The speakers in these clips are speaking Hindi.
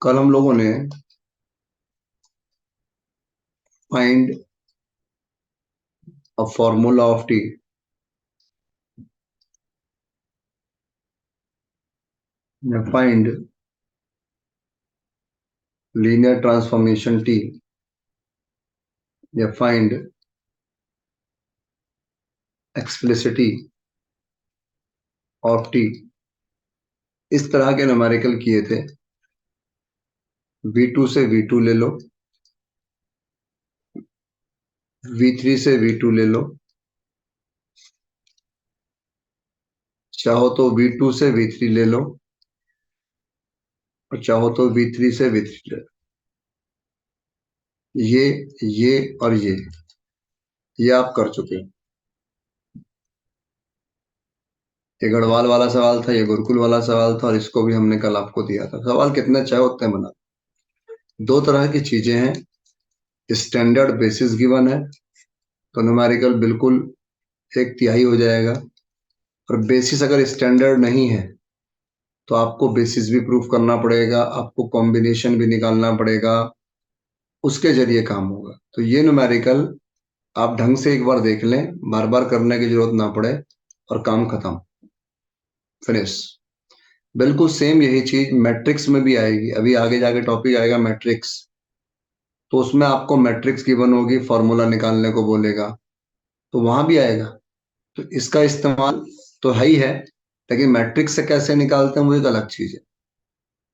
कल हम लोगों ने find a formula of T या फाइंड लीनियर ट्रांसफॉर्मेशन टी या फाइंड एक्सप्लिसिटी ऑफ टी, इस तरह के न्यूमेरिकल किए थे। V2 से V2 ले लो, V3 से V2 ले लो, चाहो तो V2 से V3 ले लो और चाहो तो V3 से V3 ले लो। ये और ये आप कर चुके हो। ये गढ़वाल वाला सवाल था, ये गुरुकुल वाला सवाल था, और इसको भी हमने कल आपको दिया था। सवाल कितने चाहे उतने बना। दो तरह की चीजें हैं, स्टैंडर्ड बेसिस गिवन है तो न्यूमेरिकल बिल्कुल एक तिहाई हो जाएगा, और बेसिस अगर स्टैंडर्ड नहीं है तो आपको बेसिस भी प्रूफ करना पड़ेगा, आपको कॉम्बिनेशन भी निकालना पड़ेगा, उसके जरिए काम होगा। तो ये न्यूमेरिकल आप ढंग से एक बार देख लें, बार बार करने की जरूरत ना पड़े, और काम खत्म, फिनिश। बिल्कुल सेम यही चीज मैट्रिक्स में भी आएगी। अभी आगे जाके टॉपिक आएगा मैट्रिक्स, तो उसमें आपको मैट्रिक्स गिवन होगी, फॉर्मूला निकालने को बोलेगा, तो वहां भी आएगा। तो इसका इस्तेमाल तो है ही है, लेकिन मैट्रिक्स से कैसे निकालते हैं वो एक अलग चीज है।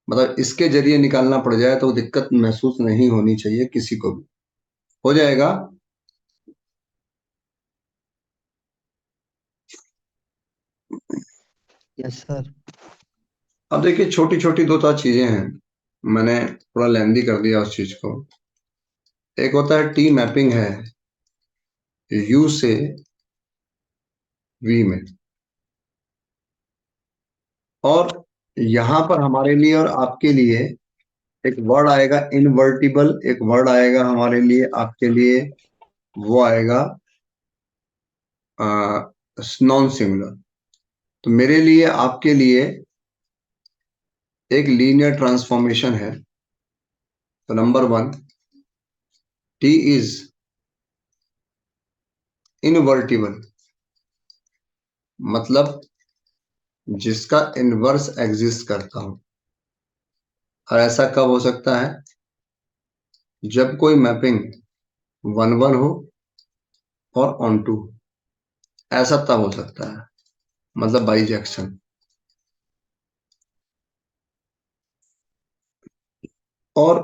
मतलब इसके जरिए निकालना पड़ जाए तो दिक्कत महसूस नहीं होनी चाहिए किसी को भी, हो जाएगा। Yes sir. अब देखिए, छोटी छोटी दो चार चीजें हैं, मैंने थोड़ा लेंदी कर दिया उस चीज को। एक होता है टी मैपिंग है यू से वी में, और यहां पर हमारे लिए और आपके लिए एक वर्ड आएगा इनवर्टिबल, एक वर्ड आएगा हमारे लिए आपके लिए, वो आएगा नॉन सिंगुलर। तो मेरे लिए आपके लिए एक लीनियर ट्रांसफॉर्मेशन है। तो number one, T is invertible, मतलब जिसका इनवर्स एग्जिस्ट करता हो। और ऐसा कब हो सकता है? जब कोई मैपिंग वन वन हो और ऑन टू, ऐसा तब हो सकता है, मतलब बाइजेक्शन। और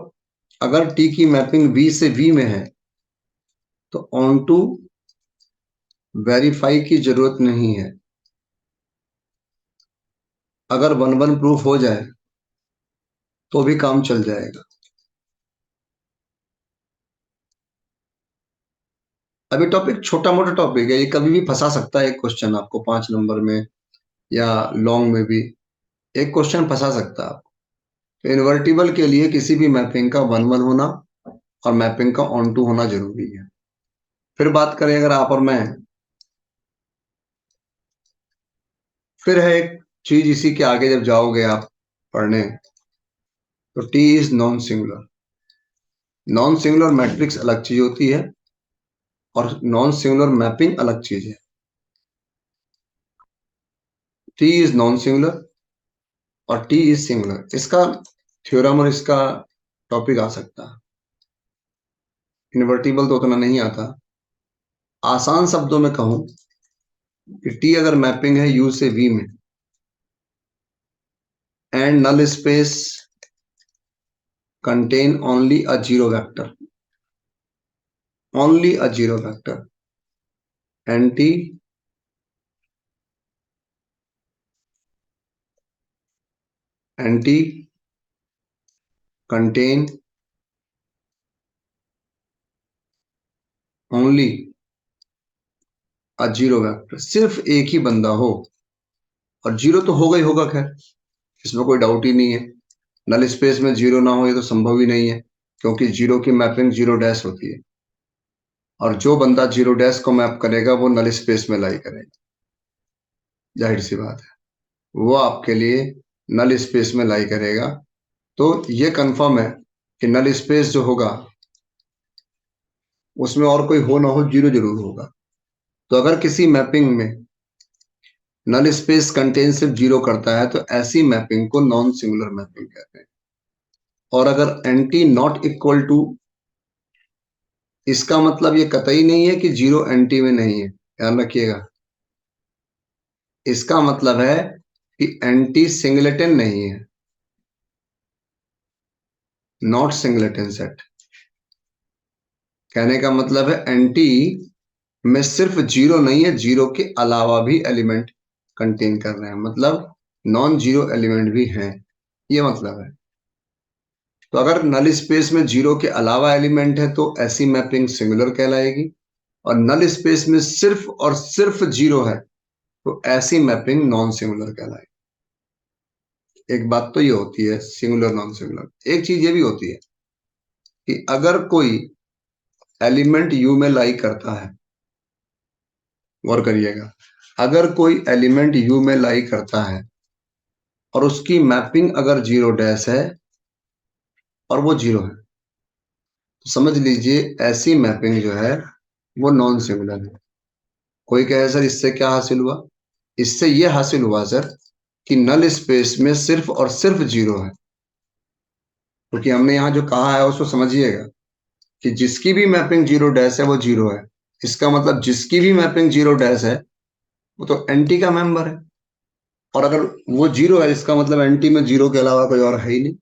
अगर टी की मैपिंग वी से वी में है तो ऑन टू वेरीफाई की जरूरत नहीं है। अगर वन वन प्रूफ हो जाए तो भी काम चल जाएगा। अभी टॉपिक छोटा मोटा टॉपिक है, ये कभी भी फंसा सकता है। एक क्वेश्चन आपको 5 नंबर में या लॉन्ग में भी एक क्वेश्चन फंसा सकता है आपको। तो इन्वर्टिबल के लिए किसी भी मैपिंग का वन वन होना और मैपिंग का ऑन टू होना जरूरी है। फिर बात करें अगर आप और मैं, फिर है एक चीज इसी के आगे जब जाओगे आप पढ़ने, तो T is non singular. Non singular matrix अलग चीज होती है और नॉन सिंगुलर मैपिंग अलग चीज है। टी इज नॉन सिंगुलर और टी इज सिंगुलर, इसका थ्योरम और इसका टॉपिक आ सकता है। इन्वर्टिबल तो उतना नहीं आता। आसान शब्दों में कहूं कि टी अगर मैपिंग है यू से वी में, and null space contain only a zero vector, only a zero vector, and T contain only a zero vector, सिर्फ एक ही बंदा हो, और जीरो तो होगा ही होगा, खैर इसमें कोई डाउट ही नहीं है। नल स्पेस में जीरो ना हो ये तो संभव ही नहीं है, क्योंकि जीरो की मैपिंग जीरो डैश होती है, और जो बंदा जीरो डैश को मैप करेगा वो नल स्पेस में लाई करेगा, जाहिर सी बात है। वो आपके लिए नल स्पेस में लाई करेगा, तो ये कंफर्म है कि नल स्पेस जो होगा उसमें और कोई हो ना हो, जीरो जरूर होगा। तो अगर किसी मैपिंग में नल स्पेस कंटेन सिर्फ जीरो करता है तो ऐसी मैपिंग को नॉन सिंगुलर मैपिंग कहते हैं। और अगर एंटी नॉट इक्वल टू, इसका मतलब ये कतई नहीं है कि जीरो एंटी में नहीं है, ध्यान रखिएगा। इसका मतलब है कि एंटी सिंगलेटन नहीं है, नॉट सिंगलेटन सेट। कहने का मतलब है एंटी में सिर्फ जीरो नहीं है, जीरो के अलावा भी एलिमेंट कंटेन कर रहे हैं, मतलब नॉन जीरो एलिमेंट भी हैं, ये मतलब है। तो अगर नल स्पेस में जीरो के अलावा एलिमेंट है तो ऐसी मैपिंग सिंगुलर कहलाएगी, और नल स्पेस में सिर्फ और सिर्फ जीरो है तो ऐसी मैपिंग नॉन सिंगुलर कहलाएगी। एक बात तो ये होती है सिंगुलर नॉन सिंगुलर। एक चीज ये भी होती है कि अगर कोई एलिमेंट यू में लाई करता है, गौर करिएगा, अगर कोई एलिमेंट यू में लाई करता है और उसकी मैपिंग अगर जीरो डैश है और वो जीरो है, तो समझ लीजिए ऐसी मैपिंग जो है वो नॉन सिंगुलर है। कोई कहे सर इससे क्या हासिल हुआ? इससे ये हासिल हुआ सर कि नल स्पेस में सिर्फ और सिर्फ जीरो है। क्योंकि हमने यहाँ जो कहा है उसको समझिएगा कि जिसकी भी मैपिंग जीरो डैश है वो जीरो है। इसका मतलब जिसकी भी मैपिंग जीरो डैश है वो तो एंटी का मेंबर है, और अगर वो जीरो है इसका मतलब एंटी में जीरो के अलावा कोई और है ही नहीं।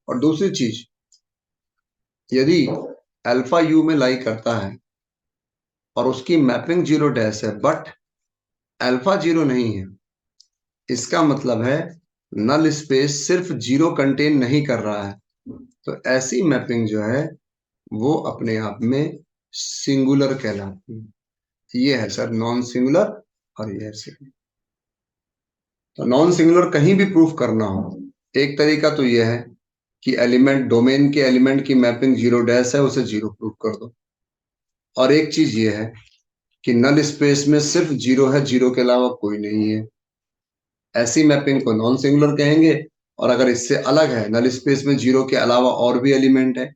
और दूसरी चीज, यदि अल्फा यू में लाई करता है और उसकी मैपिंग जीरो डैश है बट अल्फा जीरो नहीं है, इसका मतलब है नल स्पेस सिर्फ जीरो कंटेन नहीं कर रहा है, तो ऐसी मैपिंग जो है वो अपने आप में सिंगुलर कहलाती है। ये है सर नॉन सिंगुलर, और ये है सिंगुलर। तो नॉन सिंगुलर कहीं भी प्रूफ करना हो, एक तरीका तो ये है कि एलिमेंट, डोमेन के एलिमेंट की मैपिंग जीरो डैश है, उसे जीरो प्रूफ कर दो। और एक चीज ये है कि नल स्पेस में सिर्फ जीरो है, जीरो के अलावा कोई नहीं है, ऐसी मैपिंग को नॉन सिंगुलर कहेंगे। और अगर इससे अलग है, नल स्पेस में जीरो के अलावा और भी एलिमेंट है,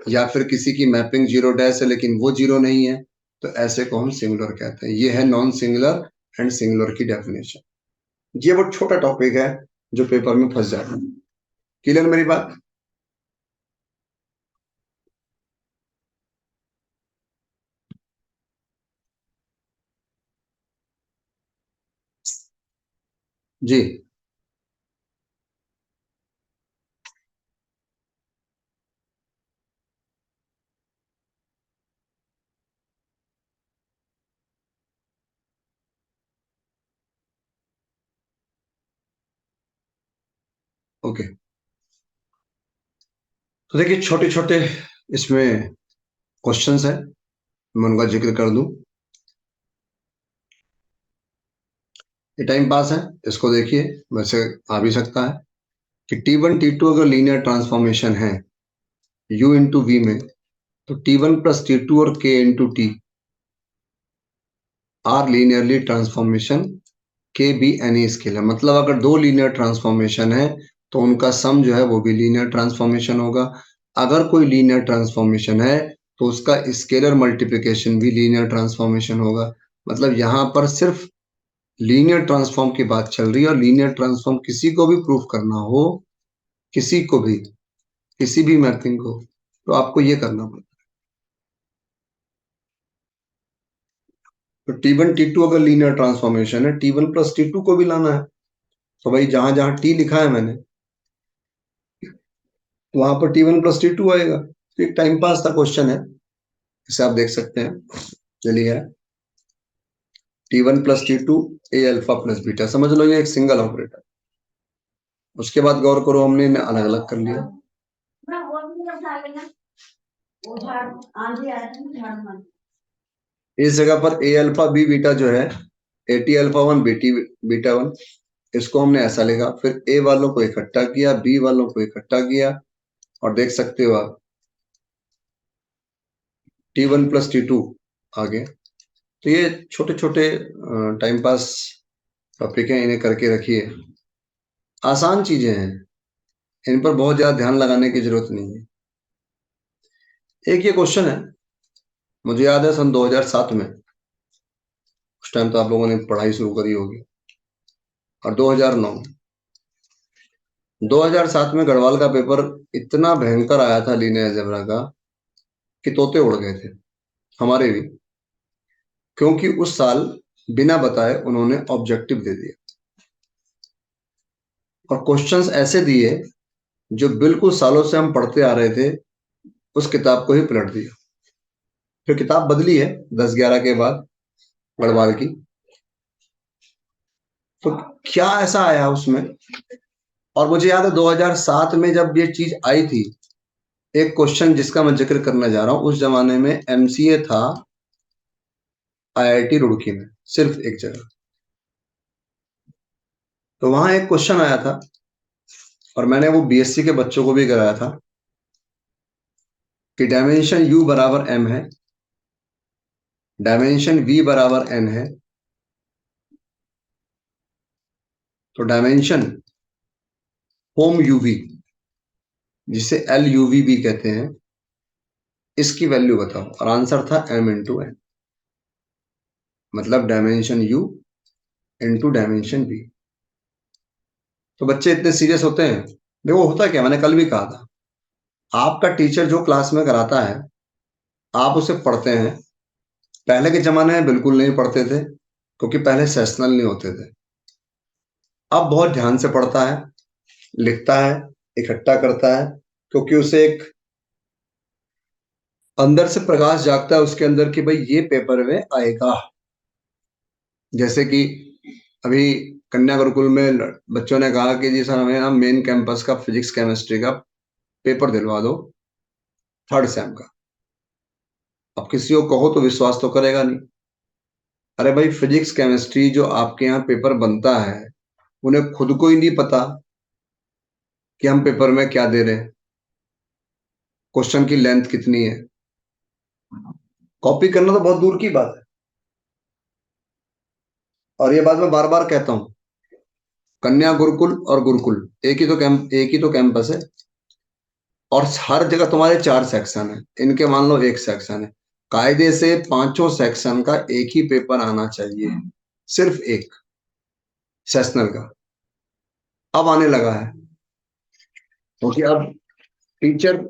या फिर किसी की मैपिंग जीरो डैश है लेकिन वो जीरो नहीं है, तो ऐसे को हम सिंगुलर कहते हैं। ये है नॉन सिंगुलर एंड सिंगुलर की डेफिनेशन। ये वो छोटा टॉपिक है जो पेपर में फंस जाता है। क्लियर मेरी बात? जी। ओके, तो देखिए छोटे छोटे इसमें क्वेश्चंस हैं, मैं उनका जिक्र कर दूं। ये टाइम पास है, इसको देखिए, वैसे आ भी सकता है कि T1 T2 अगर लीनियर ट्रांसफॉर्मेशन है U इंटू वी में, तो T1 + T2 और K into T R linearly transformation के बी एनी स्केलर। मतलब अगर दो लीनियर ट्रांसफॉर्मेशन है तो उनका सम जो है वो भी लीनियर ट्रांसफॉर्मेशन होगा। अगर कोई लीनियर ट्रांसफॉर्मेशन है तो उसका स्केलर मल्टीप्लिकेशन भी लीनियर ट्रांसफॉर्मेशन होगा। मतलब यहाँ पर सिर्फ लीनियर ट्रांसफॉर्म की बात चल रही है, और लीनियर ट्रांसफॉर्म किसी को भी प्रूफ करना हो, किसी को भी, किसी भी मैपिंग को, तो आपको ये करना पड़ता है। तो T1 T2 अगर लीनियर ट्रांसफॉर्मेशन है, T1 + T2 को भी लाना है। तो भाई जहां जहां टी लिखा है मैंने, वहां पर T1 + T2 आएगा। तो एक टाइम पास का क्वेश्चन है, इसे आप देख सकते हैं। चलिए, T1 + T2 ए अल्फा प्लस बीटा, समझ लो ये एक सिंगल ऑपरेटर। उसके बाद गौर करो, हमने इन्हें अलग अलग कर लिया। इस जगह पर ए अल्फा बी बीटा जो है, AT α1 बीटा 1, इसको हमने ऐसा लिखा। फिर ए वालों को इकट्ठा किया, बी वालों को इकट्ठा किया, और देख सकते हो आप T1 + T2 आ गए। तो ये छोटे छोटे टाइम पास टॉपिक हैं, इन्हें करके रखिए, आसान चीजें हैं। इन पर बहुत ज्यादा ध्यान लगाने की जरूरत नहीं है। एक ये क्वेश्चन है, मुझे याद है सन 2007 में, उस टाइम तो आप लोगों ने पढ़ाई शुरू करी होगी, और 2009, 2007 में गढ़वाल का पेपर इतना भयंकर आया था लीनियर अलजेब्रा का कि तोते उड़ गए थे, हमारे भी। क्योंकि उस साल बिना बताए उन्होंने ऑब्जेक्टिव दे दिया और क्वेश्चंस ऐसे दिए जो बिल्कुल सालों से हम पढ़ते आ रहे थे, उस किताब को ही पलट दिया। फिर किताब बदली है 10-11 के बाद, गढ़वाल की। तो क्या ऐसा आया उसमें? और मुझे याद है 2007 में जब ये चीज आई थी, एक क्वेश्चन जिसका मैं जिक्र करने जा रहा हूं, उस जमाने में एमसीए था आईआईटी रुड़की में, सिर्फ एक जगह। तो वहां एक क्वेश्चन आया था, और मैंने वो बीएससी के बच्चों को भी कराया था, कि डायमेंशन u बराबर m है, डायमेंशन v बराबर n है, तो डायमेंशन होम यूवी, जिसे एल यूवी भी कहते हैं, इसकी वैल्यू बताओ। और आंसर था m इंटू n, मतलब dimension u into dimension v। तो बच्चे इतने सीरियस होते हैं? देखो होता क्या, मैंने कल भी कहा था, आपका टीचर जो क्लास में कराता है, आप उसे पढ़ते हैं। पहले के जमाने में बिल्कुल नहीं पढ़ते थे, क्योंकि पहले सेशनल नहीं होते थे। अब बहुत ध्यान से पढ़ता है, लिखता है, इकट्ठा करता है, क्योंकि उसे एक अंदर से प्रकाश जागता है उसके अंदर कि भाई ये पेपर में आएगा। जैसे कि अभी कन्या गुरुकुल में बच्चों ने कहा कि जी सर हमें ना मेन कैंपस का फिजिक्स केमिस्ट्री का पेपर दिलवा दो, थर्ड सेम का। अब किसी को कहो तो विश्वास तो करेगा नहीं। अरे भाई, फिजिक्स केमिस्ट्री जो आपके यहाँ पेपर बनता है, उन्हें खुद को ही नहीं पता कि हम पेपर में क्या दे रहे हैं, क्वेश्चन की लेंथ कितनी है। कॉपी करना तो बहुत दूर की बात है। और ये बात मैं बार बार कहता हूँ, कन्या गुरुकुल और गुरुकुल एक ही तो कैंपस है, और हर जगह तुम्हारे 4 सेक्शन है, इनके मान लो एक सेक्शन है। कायदे से पांचों सेक्शन का एक ही पेपर आना चाहिए, सिर्फ एक सेशनल का। अब आने लगा है, क्योंकि अब टीचर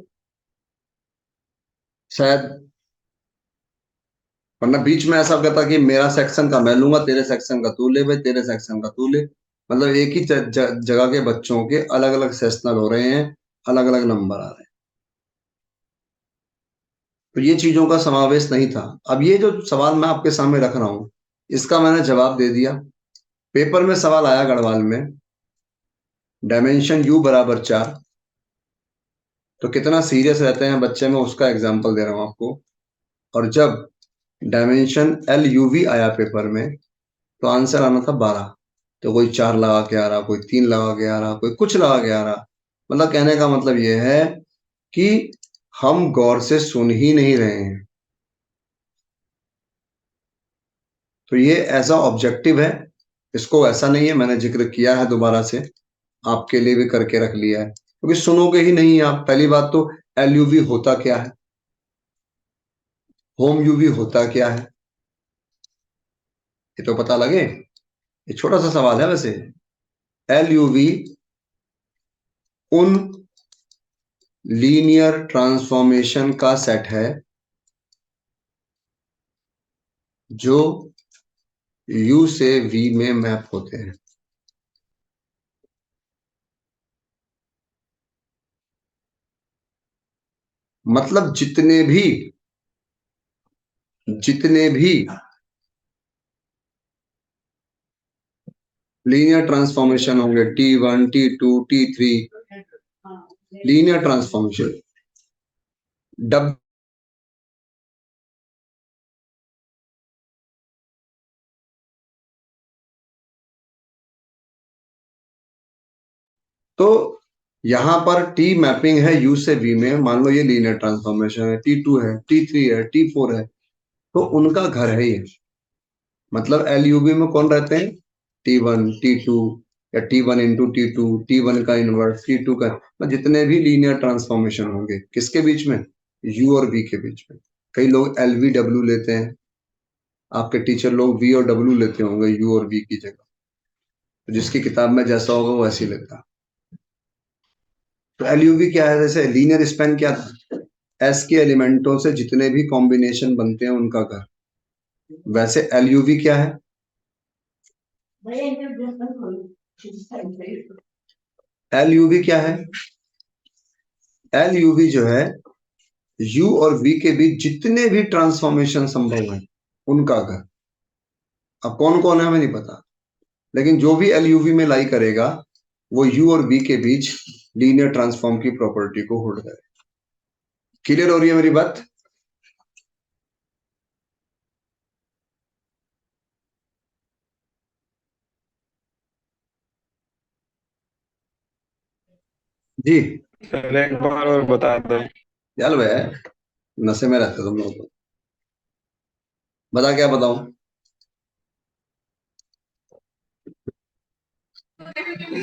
शायद, वरना बीच में ऐसा कहता कि मेरा सेक्शन का मैं लूंगा, तेरे सेक्शन का तू ले, भाई तेरे सेक्शन का तू ले। मतलब एक ही जगह के बच्चों के अलग अलग सेशनल हो रहे हैं, अलग अलग नंबर आ रहे हैं। तो ये चीजों का समावेश नहीं था। अब ये जो सवाल मैं आपके सामने रख रहा हूं, इसका मैंने जवाब दे दिया। पेपर में सवाल आया गढ़वाल में, डायमेंशन u बराबर 4। तो कितना सीरियस रहते हैं बच्चे में, उसका एग्जाम्पल दे रहा हूं आपको। और जब डायमेंशन एल यू वी आया पेपर में, तो आंसर आना था 12। तो कोई 4 लगा के आ रहा, कोई 3 लगा के आ रहा, कोई कुछ लगा के आ रहा। मतलब कहने का मतलब ये है कि हम गौर से सुन ही नहीं रहे हैं। तो ये ऐसा ऑब्जेक्टिव है, इसको ऐसा नहीं है, मैंने जिक्र किया है दोबारा से, आपके लिए भी करके रख लिया है, क्योंकि सुनोगे ही नहीं आप। पहली बात तो एलयूवी होता क्या है, होम यूवी होता क्या है, ये तो पता लगे। ये छोटा सा सवाल है वैसे। एलयूवी उन लीनियर ट्रांसफॉर्मेशन का सेट है जो u से v में मैप होते हैं। मतलब जितने भी लीनियर ट्रांसफॉर्मेशन होंगे, T1 T2 T3, linear transformation dub तो यहां पर T मैपिंग है u से v में। मान लो ये लीनियर ट्रांसफॉर्मेशन है, T2 है, T3 है, T4 है, तो उनका घर है ये। मतलब एलयूबी में कौन रहते हैं? T1 T2 या T1 का इनवर्स, T2 का, जितने भी लीनियर ट्रांसफॉर्मेशन होंगे किसके बीच में, U और V के बीच में। कई लोग LV W लेते हैं, आपके टीचर लोग V और W लेते होंगे U और V की जगह, तो जिसकी किताब में जैसा होगा वो ऐसे ही लेता है। तो LUV क्या है, जैसे लीनियर स्पैन क्या था, S के एलिमेंटों से जितने भी कॉम्बिनेशन बनते हैं उनका घर, वैसे LUV क्या है, LUV क्या है, LUV जो है U और V के बीच जितने भी ट्रांसफॉर्मेशन संभव है उनका घर। अब कौन कौन है हमें नहीं पता, लेकिन जो भी LUV में लाई करेगा वो U और V के बीच लीनियर ट्रांसफॉर्म की प्रॉपर्टी को होल्ड करेगा। क्लियर हो रही है मेरी बात? जी सर एक बार और बता दो। यार भैया, नशे में रहते तुम लोग तो। बता क्या बताऊं?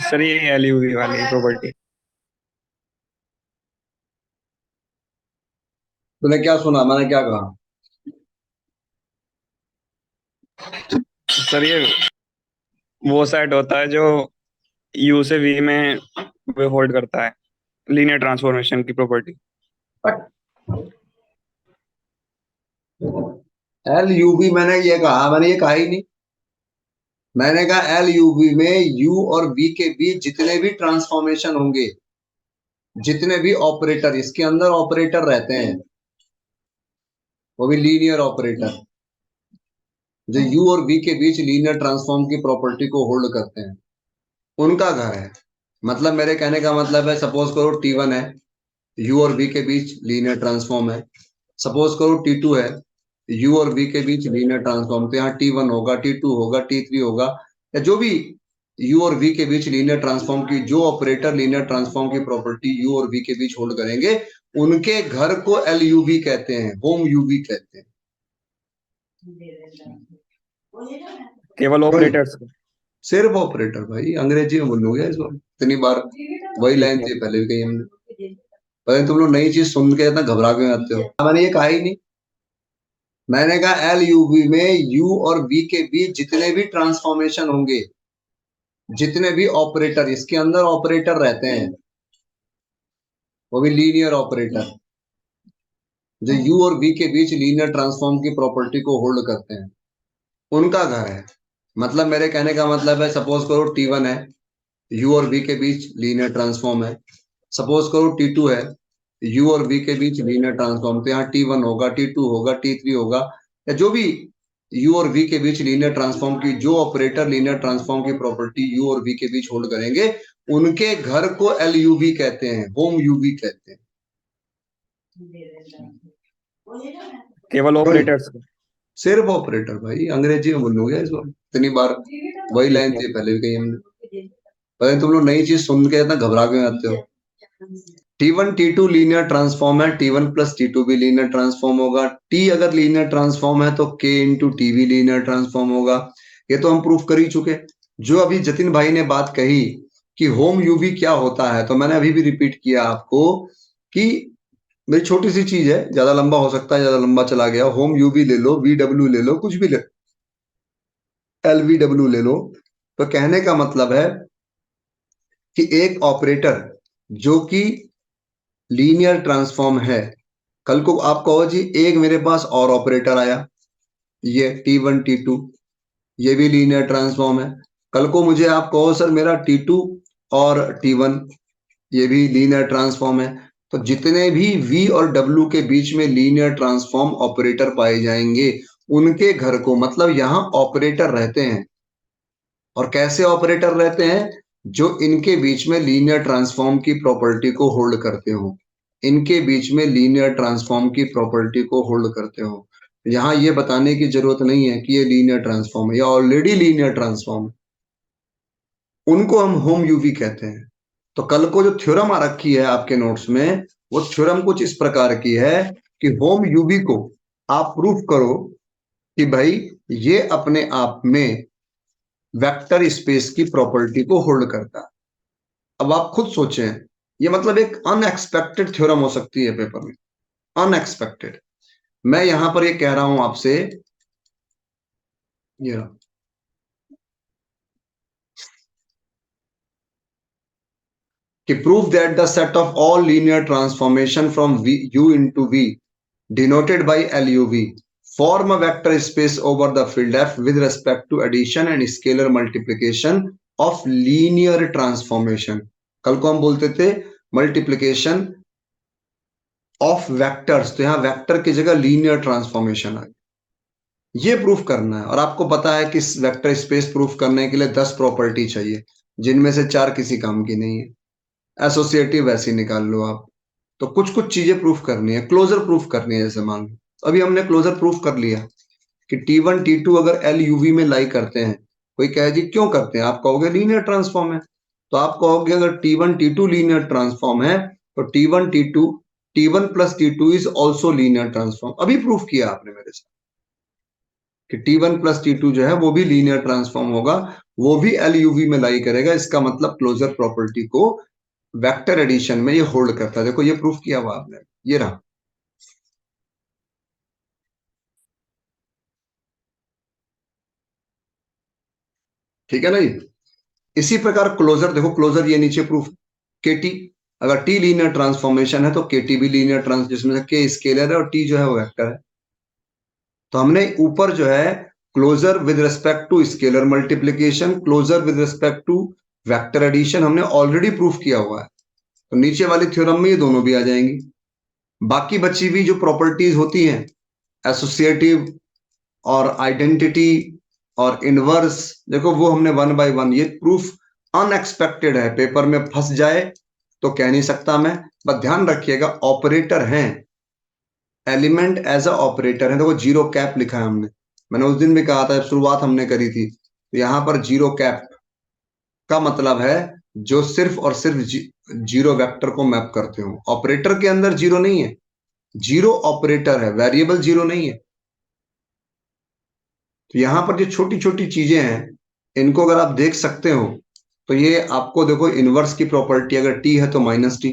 सर ये एलयूवी वाली प्रॉपर्टी। तूने क्या सुना, मैंने क्या कहा? सर ये वो सेट होता है जो यू से वी में वे होल्ड करता है लीनियर ट्रांसफॉर्मेशन की प्रॉपर्टी। LUV मैंने ये कहा ही नहीं। मैंने कहा LUV में U और V के बीच जितने भी ट्रांसफॉर्मेशन होंगे, जितने भी ऑपरेटर इसके अंदर ऑपरेटर रहते हैं, वो भी लीनियर ऑपरेटर, जो U और V के बीच लीनियर ट्रांसफॉर्म की प्रॉपर्टी को होल्ड करते हैं, उनका घर है। मतलब मेरे कहने का मतलब है, सपोज करो T1 है, U और V के बीच लीनियर ट्रांसफॉर्म है। सपोज करो T2 है, U और V के बीच लीनियर ट्रांसफॉर्म, तो यहाँ T1 होगा, T2 होगा, T3 होगा, या जो भी U और V के बीच लीनियर ट्रांसफॉर्म की जो ऑपरेटर लीनियर ट्रांसफॉर्म की प्रॉपर्टी U और V के बीच होल्ड करेंगे, उनके घर को LUV कहते हैं, होम UV कहते हैं। केवल वही, ऑपरेटर्स। सिर्फ ऑपरेटर भाई, अंग्रेजी में बोलोगे इस बार इतनी बार, वही ठीक लाइन है। थी पहले भी कही हमने। पर तुम लोग नई चीज सुन के इतना घबरा क्यों जाते हो? मैंने ये कहा ही नहीं। मैंने कहा LUV में U और V के बीच जितने भी ट्रांसफॉर्मेशन होंगे, जितने भी ऑपरेटर इसके अंदर ऑपरेटर रहते हैं, वो भी लीनियर ऑपरेटर, जो U और V के बीच लीनियर ट्रांसफॉर्म की प्रॉपर्टी को होल्ड करते हैं, उनका घर है। मतलब मेरे कहने का मतलब है, सपोज करो T1 है, U और V के बीच लीनियर ट्रांसफॉर्म है। सपोज करो T2 है, U और V के बीच लीनियर ट्रांसफॉर्म, तो यहाँ T1 होगा, T2 होगा, T3 होगा, या जो भी U और V के बीच लीनियर ट्रांसफॉर्म की जो ऑपरेटर लीनियर ट्रांसफॉर्म की प्रॉपर्टी U और V के बीच होल्ड करेंगे, उनके घर को LUV कहते हैं, होम UV कहते हैं। केवल वही, ऑपरेटर्स। सिर्फ ऑपरेटर भाई, अंग्रेजी में बोलोगे इस बार इतनी बार, वही ठीक लाइन है। थी पहले भी कही हमने। पर तुम लोग नई चीज सुन के इतना घबरा क्यों जाते हो? T1 T2 लीनियर ट्रांसफॉर्म है, T1 प्लस T2 भी लीनियर ट्रांसफॉर्म होगा, T अगर लीनियर ट्रांसफॉर्म है तो K इंटू टी भी लीनियर ट्रांसफॉर्म होगा। ये तो हम प्रूफ कर ही चुके। जो अभी जतिन भाई ने बात कही कि होम यूवी क्या होता है, तो मैंने अभी भी रिपीट किया आपको कि मेरी छोटी सी चीज है, ज्यादा लंबा हो सकता है, ज्यादा लंबा चला गया, होम यूवी ले लो, VW ले लो, कुछ भी ले, LVW ले लो, तो कहने का मतलब है कि एक ऑपरेटर जो कि लीनियर ट्रांसफॉर्म है, कल को आप कहो जी एक मेरे पास और ऑपरेटर आया, ये T1 T2, ये भी लीनियर ट्रांसफॉर्म है। कल को मुझे आप कहो सर मेरा T2 और T1 ये भी लीनियर ट्रांसफॉर्म है, तो जितने भी V और W के बीच में लीनियर ट्रांसफॉर्म ऑपरेटर पाए जाएंगे, उनके घर को, मतलब यहाँ ऑपरेटर रहते हैं, और कैसे ऑपरेटर रहते हैं, जो इनके बीच में लीनियर ट्रांसफॉर्म की प्रॉपर्टी को होल्ड करते हो, इनके बीच में लीनियर ट्रांसफॉर्म की प्रॉपर्टी को होल्ड करते हो। यहाँ ये बताने की जरूरत नहीं है कि ये लीनियर ट्रांसफॉर्म है, या ऑलरेडी लीनियर ट्रांसफॉर्म है, उनको हम होम यूवी कहते हैं। तो कल को जो थ्योरम आ रखी है आपके नोट्स में, वो थ्योरम कुछ इस प्रकार की है कि होम यूवी को आप प्रूफ करो कि भाई ये अपने आप में वेक्टर स्पेस की प्रॉपर्टी को होल्ड करता है। अब आप खुद सोचें, ये मतलब एक अनएक्सपेक्टेड थ्योरम हो सकती है पेपर में, अनएक्सपेक्टेड। मैं यहां पर ये कह रहा हूं आपसे, ये रहा, कि prove that the set of all linear transformation from U into V denoted by LUV form a vector space over the field F with respect to addition and scalar multiplication of linear transformation। कल को हम बोलते थे मल्टीप्लीकेशन ऑफ वेक्टर्स, तो यहाँ वेक्टर की जगह लीनियर ट्रांसफॉर्मेशन आ गई। ये प्रूफ करना है, और आपको पता है कि इस वेक्टर स्पेस प्रूफ करने के लिए 10 प्रॉपर्टी चाहिए, जिनमें से 4 किसी काम की नहीं है। एसोसिएटिव ऐसे निकाल लो आप। तो कुछ कुछ चीजें प्रूफ करनी है, क्लोजर प्रूफ करनी है। जैसे मान लो अभी हमने क्लोजर प्रूफ कर लिया कि T1 T2 अगर एल यूवी में लाई करते हैं, कोई कहे जी क्यों करते हैं, आप कहोगे लीनियर ट्रांसफॉर्म है। तो आप कहोगे अगर T1 T2 लीनियर ट्रांसफॉर्म है तो T1 plus T2 is also linear transform. अभी प्रूफ किया आपने मेरे साथ कि T1 प्लस T2 जो है वो भी लीनियर ट्रांसफॉर्म होगा, वो भी एल यूवी में लाई करेगा। इसका मतलब क्लोजर प्रॉपर्टी को वेक्टर एडिशन में ये होल्ड करता है। देखो ये प्रूफ किया हुआ आपने, ये रहा। ठीक है ना ये। इसी प्रकार क्लोजर देखो, क्लोजर ये नीचे प्रूफ, के टी, अगर टी लीनियर ट्रांसफॉर्मेशन है तो के टी भी लीनियर ट्रांस, जिसमें से के स्केलर है और टी जो है वो वेक्टर है। तो हमने ऊपर जो है closure with respect to scalar multiplication, closure with respect to vector addition हमने ऑलरेडी प्रूफ किया हुआ है। तो नीचे वाली थ्योरम में ये दोनों भी आ जाएंगी। बाकी बची हुई जो प्रॉपर्टीज होती हैं, एसोसिएटिव और आइडेंटिटी और इनवर्स, देखो वो हमने वन बाय वन, ये प्रूफ अनएक्सपेक्टेड है, पेपर में फंस जाए तो कह नहीं सकता मैं। बस ध्यान रखिएगा ऑपरेटर हैं, एलिमेंट एज अ ऑपरेटर है। देखो जीरो कैप लिखा है हमने, मैंने उस दिन भी कहा था, शुरुआत हमने करी थी। तो यहां पर जीरो कैप का मतलब है जो सिर्फ और सिर्फ जीरो वेक्टर को मैप करते हो। ऑपरेटर के अंदर जीरो नहीं है, जीरो ऑपरेटर है, वेरिएबल जीरो नहीं है। तो यहां पर जो छोटी छोटी चीजें हैं, इनको अगर आप देख सकते हो तो ये आपको देखो इनवर्स की प्रॉपर्टी, अगर टी है तो माइनस टी,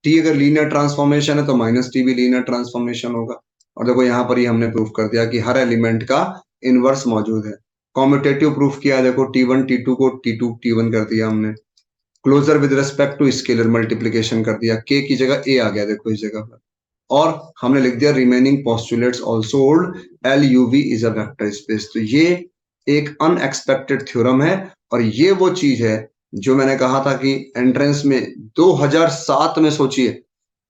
टी अगर लीनियर ट्रांसफॉर्मेशन है तो माइनस टी भी लीनियर ट्रांसफॉर्मेशन होगा। और देखो यहाँ पर ये हमने प्रूफ कर दिया कि हर एलिमेंट का इनवर्स मौजूद है। कॉम्यूटेटिव प्रूफ किया, देखो T1 T2 को T2 T1 कर दिया हमने। Closure with respect to scalar multiplication कर दिया, के की जगह ए आ गया देखो इस जगह पर। और हमने लिख दिया remaining postulates also hold, L UV is a vector space. तो ये एक अनएक्सपेक्टेड थ्योरम है, और ये वो चीज है जो मैंने कहा था कि एंट्रेंस में 2007 में, सोचिए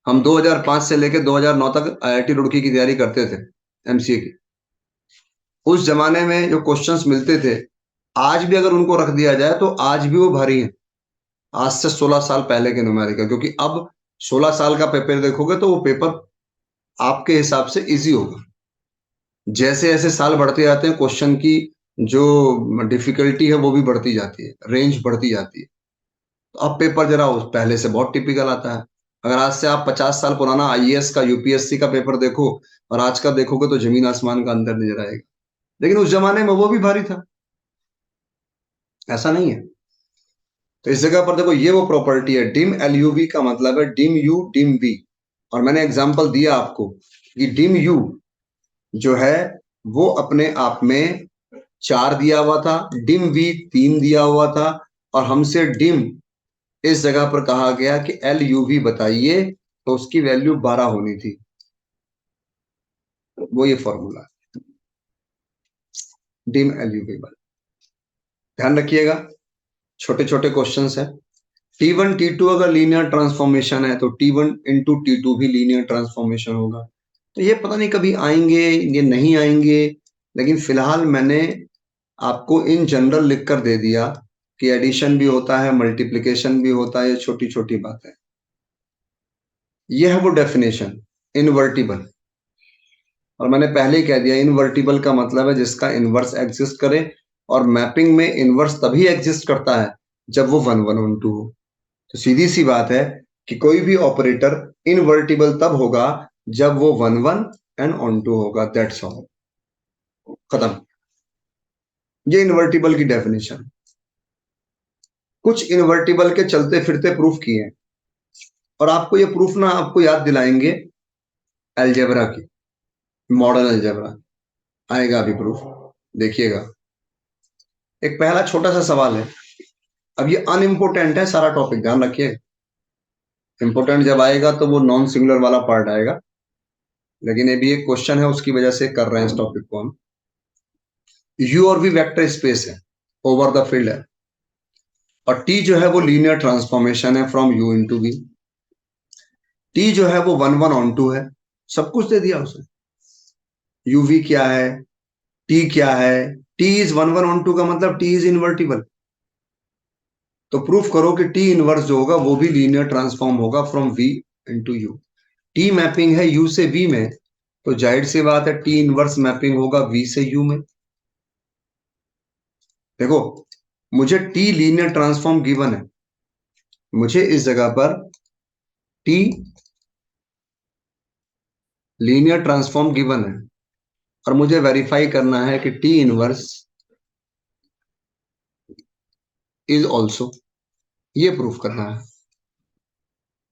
हम 2005 से लेकर 2009 तक आईआईटी रुड़की की तैयारी करते थे एमसीए की। उस जमाने में जो क्वेश्चंस मिलते थे, आज भी अगर उनको रख दिया जाए तो आज भी वो भारी है, आज से 16 साल पहले के न्यूमेरिकल। क्योंकि अब 16 साल का पेपर देखोगे तो वो पेपर आपके हिसाब से इजी होगा। जैसे जैसे साल बढ़ते जाते हैं क्वेश्चन की जो डिफिकल्टी है वो भी बढ़ती जाती है, रेंज बढ़ती जाती है। तो अब पेपर जरा उस पहले से बहुत टिपिकल आता है। अगर आज से आप 50 साल पुराना आईएएस का यूपीएससी का पेपर देखो और आज का देखोगे तो जमीन आसमान का अंतर नजर आएगा। लेकिन उस जमाने में वो भी भारी था, ऐसा नहीं है। तो इस जगह पर देखो ये वो प्रॉपर्टी है, डिम एलयूवी का मतलब है डिम यू डिम वी। और मैंने एग्जांपल दिया आपको कि डिम यू जो है वो अपने आप में 4 दिया हुआ था, डिम वी 3 दिया हुआ था, और हमसे डिम इस जगह पर कहा गया कि एल यू वी बताइए, तो उसकी वैल्यू 12 होनी थी। वो ये formula dim L U V वाला, ध्यान रखिएगा। छोटे छोटे क्वेश्चन है। T1 T2 अगर लीनियर ट्रांसफॉर्मेशन है तो T1 इंटू T2 भी लीनियर ट्रांसफॉर्मेशन होगा। तो ये पता नहीं कभी आएंगे ये नहीं आएंगे, लेकिन फिलहाल मैंने आपको इन जनरल लिख कर दे दिया कि एडिशन भी होता है, मल्टीप्लिकेशन भी होता है, ये छोटी छोटी बातें। ये है वो डेफिनेशन इनवर्टिबल। और मैंने पहले ही कह दिया इनवर्टिबल का मतलब है जिसका इनवर्स एग्जिस्ट करे, और मैपिंग में इनवर्स तभी एग्जिस्ट करता है जब वो 1 1 1 2 हो। तो सीधी सी बात है कि कोई भी ऑपरेटर इनवर्टिबल तब होगा जब वो 1 1 एंड ऑन 2 होगा, दैट्स ऑल, खत्म। ये इन्वर्टिबल की डेफिनेशन। कुछ इन्वर्टिबल के चलते फिरते प्रूफ किए हैं, और आपको ये प्रूफ ना आपको याद दिलाएंगे अलजेब्रा की, मॉडर्न अलजेब्रा। आएगा अभी प्रूफ, देखिएगा। एक पहला छोटा सा सवाल है, अब ये अनइम्पोर्टेंट है सारा टॉपिक, ध्यान रखिए। इंपोर्टेंट जब आएगा तो वो नॉन सिंगुलर वाला पार्ट आएगा, लेकिन ये भी एक क्वेश्चन है, उसकी वजह से कर रहे हैं इस टॉपिक को हम। यू और वी वेक्टर स्पेस है, ओवर द फील्ड है, और टी जो है वो लीनियर ट्रांसफॉर्मेशन है from U into V. T जो है वो 1 1 ऑन 2 है, सब कुछ दे दिया उसने। यू वी क्या है, टी क्या है, टी इज 1 1 ऑन 2 का मतलब टी इज इन्वर्टिबल। तो प्रूफ करो कि टी इनवर्स जो होगा वो भी लीनियर ट्रांसफॉर्म होगा from V into U. T mapping है यू से वी में, तो जाहिर सी बात है टी इनवर्स मैपिंग होगा वी से यू में। देखो, मुझे टी लीनियर ट्रांसफॉर्म गिवन है, मुझे इस जगह पर टी लीनियर ट्रांसफॉर्म गिवन है, और मुझे वेरीफाई करना है कि टी इनवर्स इज ऑल्सो, ये प्रूफ करना है।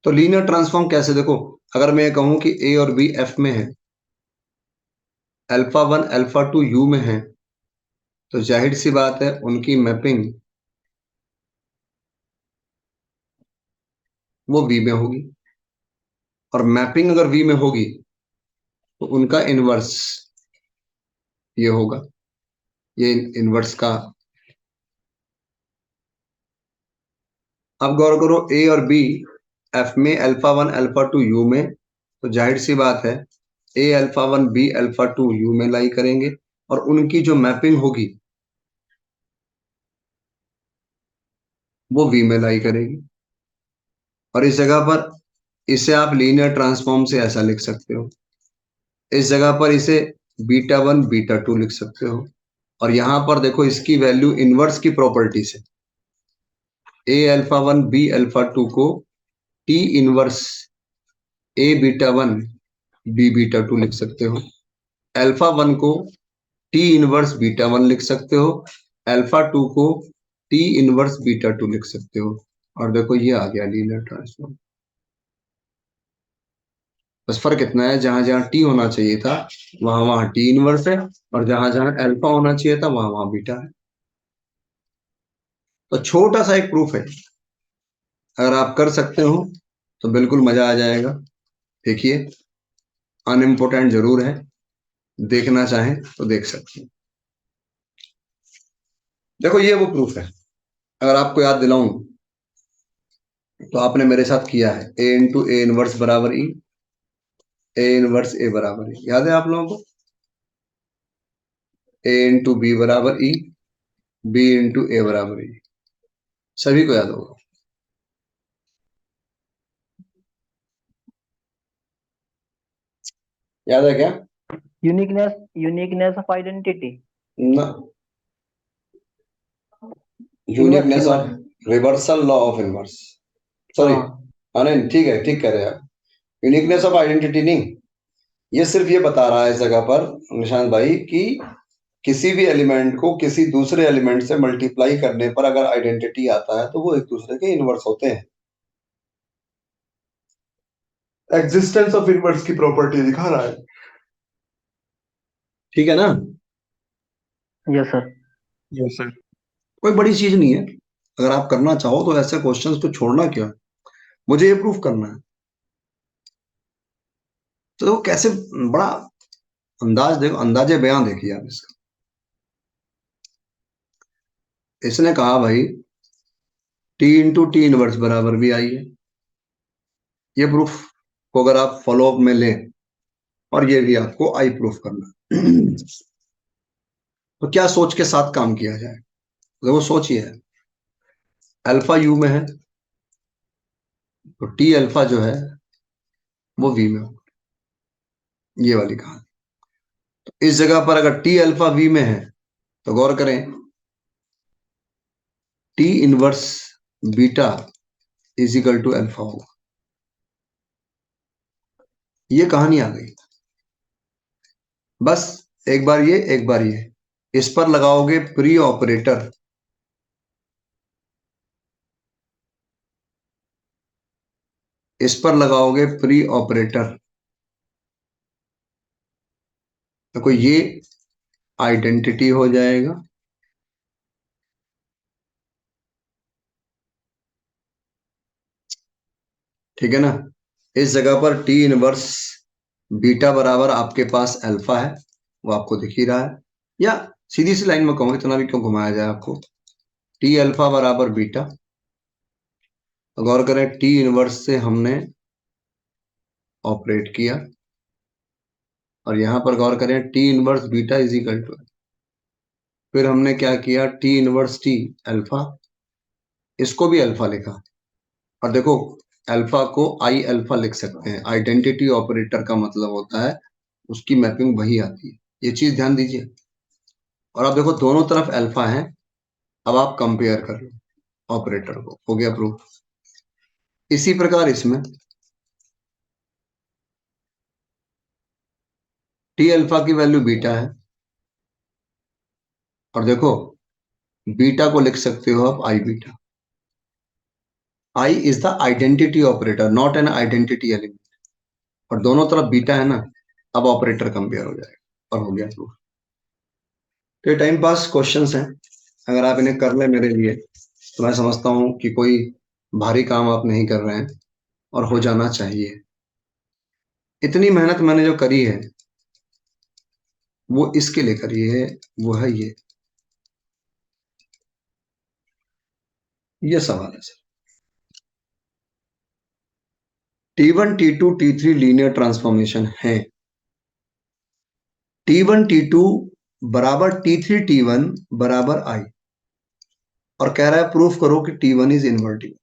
तो लीनियर ट्रांसफॉर्म कैसे, देखो, अगर मैं कहूं कि ए और बी एफ में है, अल्फा 1 अल्फा 2 यू में है, तो जाहिर सी बात है उनकी मैपिंग वो वी में होगी, और मैपिंग अगर वी में होगी तो उनका इनवर्स ये होगा, ये इनवर्स का। अब गौर करो, ए और बी एफ में, अल्फा 1 अल्फा 2 यू में, तो जाहिर सी बात है ए अल्फा 1 बी अल्फा 2 यू में लाई करेंगे, और उनकी जो मैपिंग होगी वो वी में लाई करेगी। और इस जगह पर इसे आप लीनियर ट्रांसफॉर्म से ऐसा लिख सकते हो, इस जगह पर इसे β1 β2 लिख सकते हो, और यहां पर देखो इसकी वैल्यू इनवर्स की प्रॉपर्टी से A α1 B α2 को T इनवर्स A β1 B β2 लिख सकते हो, α1 को T इनवर्स β1 लिख सकते हो, α2 को T इनवर्स β2 लिख सकते हो, और देखो ये आ गया लीनियर ट्रांसफॉर्म। बस फर्क इतना है, जहां जहां टी होना चाहिए था वहां वहां टी इनवर्स है, और जहां जहां अल्फा होना चाहिए था वहां वहां बीटा है। तो छोटा सा एक प्रूफ है, अगर आप कर सकते हो तो बिल्कुल मजा आ जाएगा। देखिए, अनइम्पोर्टेंट जरूर है, देखना चाहें तो देख सकते हैं। देखो ये वो प्रूफ है, अगर आपको याद दिलाऊं तो आपने मेरे साथ किया है, ए इंटू ए इनवर्स बराबर ई, ए इनवर्स ए बराबर ई, याद है आप लोगों को? ए इंटू बी बराबर ई, बी इंटू ए बराबर ई, सभी को याद होगा। याद है क्या? Uniqueness of identity. ना, inverse uniqueness inverse. Of reversal law of inverse, sorry. हाँ। हाँ नहीं, ठीक है, ठीक कह रहे हैं आप। यूनिकनेस ऑफ आइडेंटिटी नहीं, ये सिर्फ ये बता रहा है इस जगह पर निशांत भाई कि किसी भी एलिमेंट को किसी दूसरे एलिमेंट से मल्टीप्लाई करने पर अगर आइडेंटिटी आता है तो वो एक दूसरे के इनवर्स होते हैं। एग्जिस्टेंस ऑफ इनवर्स की प्रॉपर्टी दिखा रहा है, ठीक है ना? Yes sir. Yes sir. कोई बड़ी चीज नहीं है, अगर आप करना चाहो तो ऐसे क्वेश्चंस को छोड़ना क्या है? मुझे ये प्रूफ करना है, तो कैसे बड़ा अंदाज देखो, अंदाजे बयां देखिए आप इसका। इसने कहा भाई टी इंटू टी इनवर्स बराबर भी आई है, ये प्रूफ को अगर आप फॉलो अप में लें, और ये भी आपको आई प्रूफ करना है। तो क्या सोच के साथ काम किया जाए, देखो सोचिए, अल्फा यू में है तो टी अल्फा जो है वो वी में हो, ये वाली कहानी। तो इस जगह पर अगर टी अल्फा वी में है तो गौर करें, T inverse beta is equal to alpha होगा, ये कहानी आ गई। बस एक बार ये, एक बार ये, इस पर लगाओगे प्री ऑपरेटर, इस पर लगाओगे प्री ऑपरेटर, देखो ये आइडेंटिटी हो जाएगा, ठीक है ना। इस जगह पर टी इनवर्स बीटा बराबर आपके पास अल्फा है, वो आपको दिख ही रहा है, या सीधी सी लाइन में कहूँ, इतना भी क्यों घुमाया जाए आपको, टी अल्फा बराबर बीटा। गौर करें टी इनवर्स से हमने ऑपरेट किया, और यहां पर गौर करें T inverse beta is equal to, फिर हमने क्या किया, टी इनवर्स टी अल्फा, इसको भी अल्फा लिखा, और देखो अल्फा को आई अल्फा लिख सकते हैं, आइडेंटिटी ऑपरेटर का मतलब होता है उसकी मैपिंग वही आती है, ये चीज ध्यान दीजिए। और अब देखो दोनों तरफ अल्फा है, अब आप कंपेयर कर लो ऑपरेटर को, हो गया प्रूफ। इसी प्रकार इसमें टी अल्फा की वैल्यू बीटा है, और देखो बीटा को लिख सकते हो आप I beta, I is the identity operator not an identity element, और दोनों तरफ बीटा है ना, अब ऑपरेटर कंपेयर हो जाएगा और हो गया प्रूफ। तो ये टाइम पास क्वेश्चंस हैं, अगर आप इन्हें कर ले मेरे लिए तो मैं समझता हूं कि कोई भारी काम आप नहीं कर रहे हैं, और हो जाना चाहिए। इतनी मेहनत मैंने जो करी है वो इसके लिए करी है, वो है ये सवाल है sir. T1 T2 T3 linear transformation है, T1 T2 बराबर T3 T1 बराबर I, और कह रहा है प्रूफ करो कि T1 इज इनवर्टिंग।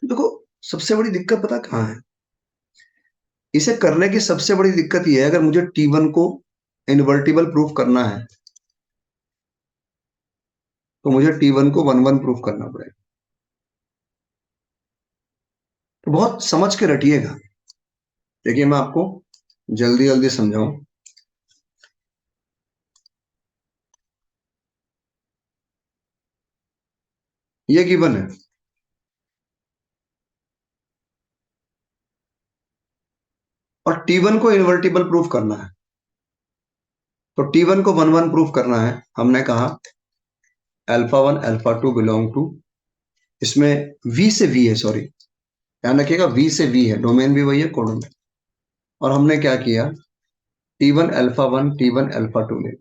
देखो सबसे बड़ी दिक्कत पता कहाँ है, इसे करने की सबसे बड़ी दिक्कत यह है, अगर मुझे T1 को इन्वर्टिबल प्रूफ करना है तो मुझे T1 को 1 1 प्रूफ करना पड़ेगा। तो बहुत समझ के रटिएगा, देखिए मैं आपको जल्दी जल्दी समझाऊं। ये गिवन है, और T1 को इन्वर्टिबल प्रूफ करना है, तो T1 को 1 1 प्रूफ करना है। हमने कहा अल्फा 1 अल्फा 2 बिलोंग टू, इसमें V से V है, सॉरी ध्यान रखिएगा V से V है, डोमेन भी वही है, कोडोमेन। और हमने क्या किया, T1 अल्फा 1 T1 अल्फा 2 ले,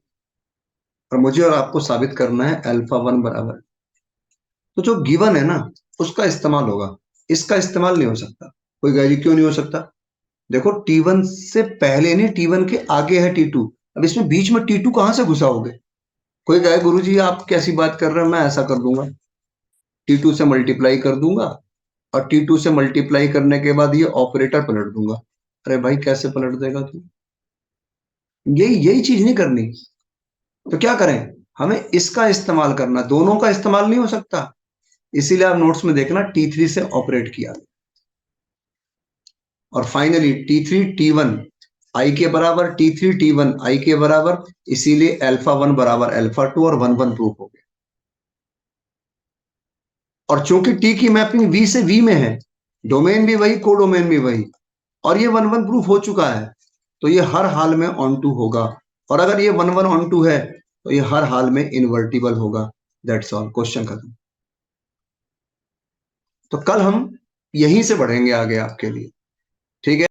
और मुझे और आपको साबित करना है अल्फा 1 बराबर, तो जो गिवन है ना उसका इस्तेमाल होगा, इसका इस्तेमाल नहीं हो सकता। कोई कहेगी क्यों नहीं हो सकता, देखो T1 से पहले नहीं T1 के आगे है T2, अब इसमें बीच में T2 कहां से घुसाओगे। कोई कहे गुरुजी आप कैसी बात कर रहे हैं, मैं ऐसा कर दूंगा, T2 से मल्टीप्लाई कर दूंगा, और T2 से मल्टीप्लाई करने के बाद ये ऑपरेटर पलट दूंगा। अरे भाई कैसे पलट देगा तू, यही यही चीज नहीं करनी। तो क्या करें, हमें इसका इस्तेमाल करना, दोनों का इस्तेमाल नहीं हो सकता, इसीलिए आप नोट्स में देखना T3 से ऑपरेट किया, और फाइनली T3 T1 आई के बराबर, T3 T1 आई के बराबर, इसीलिए अल्फा 1 बराबर अल्फा 2 और 1 1 प्रूफ हो गया। और चूंकि T की मैपिंग V से V में है, डोमेन भी वही कोडोमेन भी वही, और ये 1 1 प्रूफ हो चुका है, तो ये हर हाल में ऑन टू होगा, और अगर ये 1 1 ऑन टू है तो ये हर हाल में इन्वर्टिबल होगा। दैट्स ऑल, क्वेश्चन खत्म। तो कल हम यहीं से बढ़ेंगे आगे आपके लिए, ठीक है।